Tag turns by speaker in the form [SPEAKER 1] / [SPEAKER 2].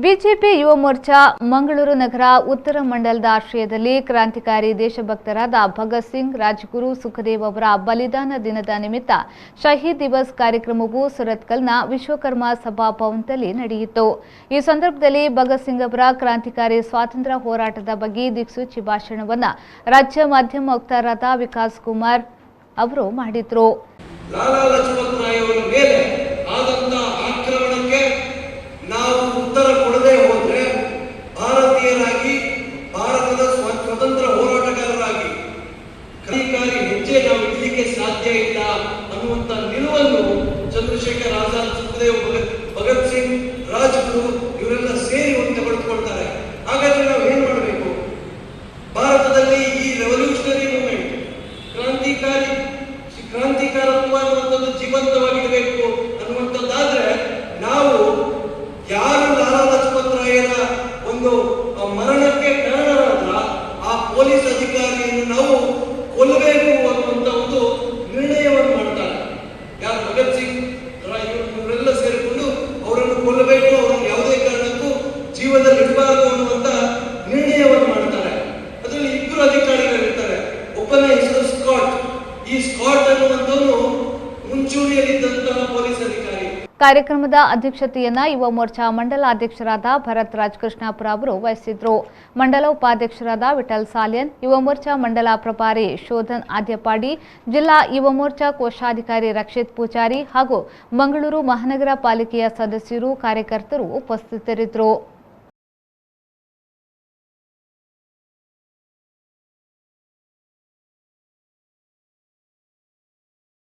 [SPEAKER 1] BJP Yuva Morcha Mangaluru ನಗರ ಉತ್ತರ ಮಂಡಲದ ಆಶ್ರಯದಲ್ಲಿ ಕ್ರಾಂತಿಕಾರಿ ದೇಶಭಕ್ತರಾದ ಭಗತ್ ಸಿಂಗ್, ರಾಜಗುರು ಸುಖದೇವ್ ಅವರ ಬಲಿದಾನ ದಿನದ ನಿಮಿತ್ತ ಶಹೀದ್ ದಿವಸ್ ಕಾರ್ಯಕ್ರಮವು ಸುರತ್ಕಲ್ನ ವಿಶ್ವಕರ್ಮ ಸಭಾಭವನದಲ್ಲಿ ನಡೆಯಿತು। ಈ ಸಂದರ್ಭದಲ್ಲಿ ಭಗತ್ ಸಿಂಗ್ ಅವರ ಕ್ರಾಂತಿಕಾರಿ ಸ್ವಾತಂತ್ರ್ಯ ಹೋರಾಟದ ಬಗ್ಗೆ ದಿಕ್ಸೂಚಿ ಭಾಷಣವನ್ನು ರಾಜ್ಯ ಮಾಧ್ಯಮ ವಕ್ತಾರರಾದ ವಿಕಾಸ್ ಕುಮಾರ್ ಅವರು ಮಾಡಿದರು।
[SPEAKER 2] ನಾವು ಉತ್ತರ ಕೊಡದೆ ಹೋದ್ರೆ ಭಾರತೀಯರಾಗಿ ಭಾರತದ ಸ್ವತಂತ್ರ ಹೋರಾಟಗಾರರಾಗಿ ಕ್ರಾಂತಿಕಾರಿ ಹೆಜ್ಜೆ ನಾವು ಇಡಲಿಕ್ಕೆ ಸಾಧ್ಯ ಇಲ್ಲ ಅನ್ನುವಂತ ನಿಲುವನ್ನು ಚಂದ್ರಶೇಖರ್ ಆಜಾದ್, ಸುಖದೇವ್, ಭಗತ್ ಸಿಂಗ್, ರಾಜಗುರು ಇವರೆಲ್ಲ ಸೇರಿ ಒಂದು ತೆಗೆದುಕೊಳ್ತಾರೆ। ಹಾಗಾದ್ರೆ ನಾವು ಏನ್ ಮಾಡಬೇಕು? ಭಾರತದಲ್ಲಿ ಈ ರೆವಲ್ಯೂಷನರಿ ಮೂವ್ಮೆಂಟ್ ಕ್ರಾಂತಿಕಾರತ್ವ ಅನ್ನುವಂಥದ್ದು ಜೀವಂತವಾಗಿಡಬೇಕು ಅನ್ನುವಂಥದ್ದಾದ್ರೆ ನಾವು ಯಾರು ಲಾಲಾ ಲಜಪತ್ ರಾಯರ ಒಂದು ಮರಣಕ್ಕೆ ಕಾರಣರಾದ ಆ ಪೊಲೀಸ್ ಅಧಿಕಾರಿಯನ್ನು ನಾವು ಕೊಲ್ಲಬೇಕು ಅನ್ನುವಂತ ಒಂದು ನಿರ್ಣಯವನ್ನು ಮಾಡ್ತಾರೆ। ಯಾರು ಭಗತ್ ಸಿಂಗ್ ಇವರೆಲ್ಲ ಸೇರಿಕೊಂಡು ಅವರನ್ನು ಕೊಲ್ಲಬೇಕು, ಅವರನ್ನು ಯಾವುದೇ ಕಾರಣಕ್ಕೂ ಜೀವದಲ್ಲಿ ಇಡಬಾರದು ಅನ್ನುವಂತ ನಿರ್ಣಯವನ್ನು ಮಾಡ್ತಾರೆ। ಅದರಲ್ಲಿ ಇಬ್ಬರು ಅಧಿಕಾರಿಗಳಿರ್ತಾರೆ, ಒಬ್ಬನೇ ಹೆಸರು ಸ್ಕಾಟ್। ಈ ಸ್ಕಾಟ್ ಅನ್ನುವಂಥವನು ಮುಂಚೂಣಿಯಲ್ಲಿದ್ದಂತಹ ಪೊಲೀಸ್ ಅಧಿಕಾರಿ।
[SPEAKER 1] ಕಾರ್ಯಕ್ರಮದ ಅಧ್ಯಕ್ಷತೆಯನ್ನ ಯುವ ಮೋರ್ಚಾ ಮಂಡಲ ಅಧ್ಯಕ್ಷರಾದ ಭರತ್ ರಾಜ್ ಕೃಷ್ಣಾಪುರ ಅವರು ವಹಿಸಿದ್ರು। ಮಂಡಲ ಉಪಾಧ್ಯಕ್ಷರಾದ ವಿಠಲ್ ಸಾಲಿಯನ್, ಯುವ ಮೋರ್ಚಾ ಮಂಡಲ ಪ್ರಭಾರಿ ಶೋಧನ್ ಆದ್ಯಪಾಡಿ, ಜಿಲ್ಲಾ ಯುವ ಮೋರ್ಚಾ ಕೋಶಾಧಿಕಾರಿ ರಕ್ಷಿತ್ ಪೂಜಾರಿ ಹಾಗೂ ಮಂಗಳೂರು ಮಹಾನಗರ ಪಾಲಿಕೆಯ ಸದಸ್ಯರು, ಕಾರ್ಯಕರ್ತರು ಉಪಸ್ಥಿತರಿದ್ದರು।